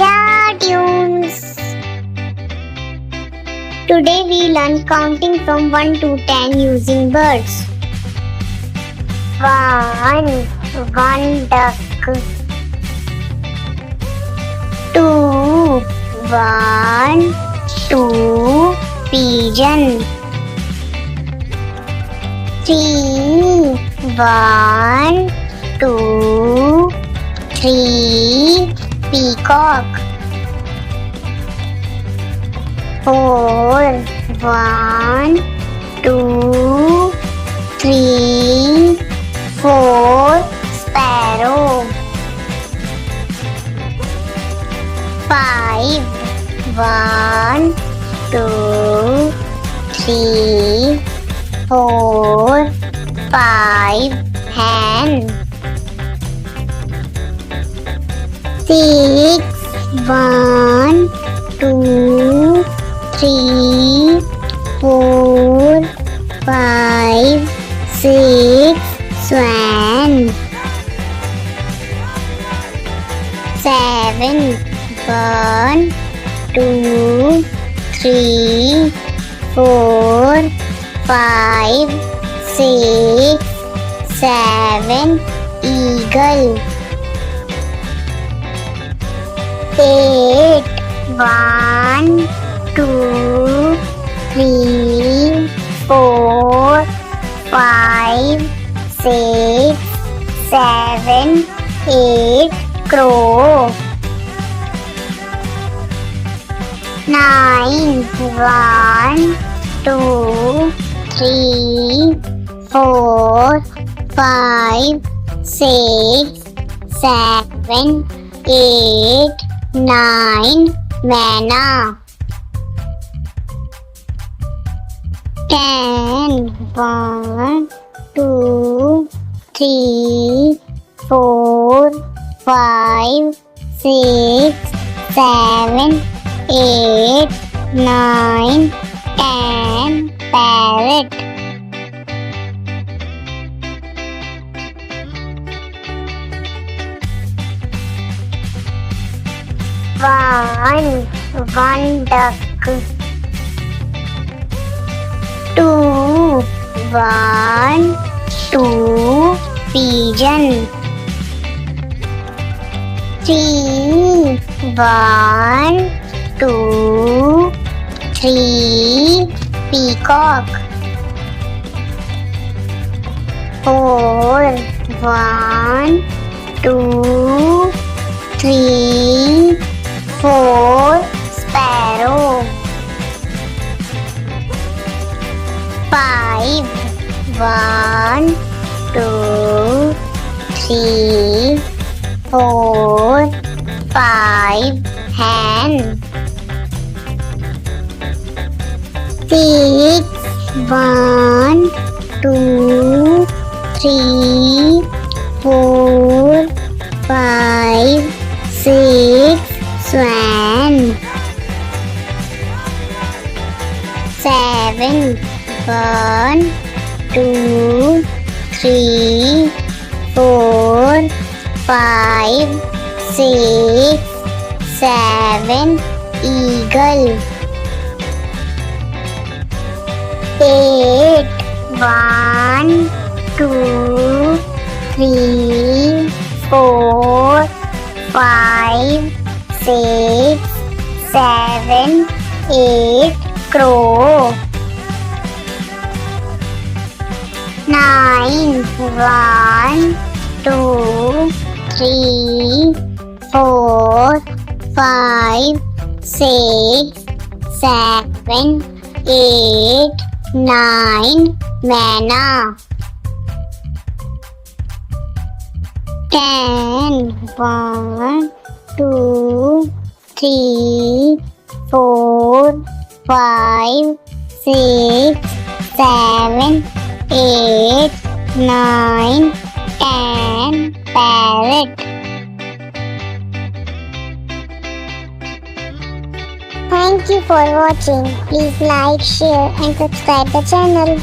Share tunes. Today we learn counting from 1 to 10 using birds. 1. Duck. 2. 2 pigeon. 3. 2 3 peacock. 4. 2 3 4 sparrow. 5. 2 3 4 5 hen. 6. 2 3 4 5 6 swan. 7. 2 3 4 5 6 7 eagle. 8. 2 3 4 5 6 7 8 crow. 9. 2 3 4 5 6 7 8 9 manna. 10. 2 3 4 5 6 7 8 9 10 parrot. One duck. 2 2 pigeon. 3 2 3 peacock. 4 2 3 4 sparrow. 5 2 3 4 5 hen. 6 2 3 4 5 6 swan. 7 2 3 4 5 6 7 eagle. 8 2 3 4 5 6 7 8 crow. 9 2 3 4 5 6 7 8 9 manna. 10 2 3 4 5 6 7 8 9 10 parrot. Thank you for watching. Please like, share and subscribe the channel.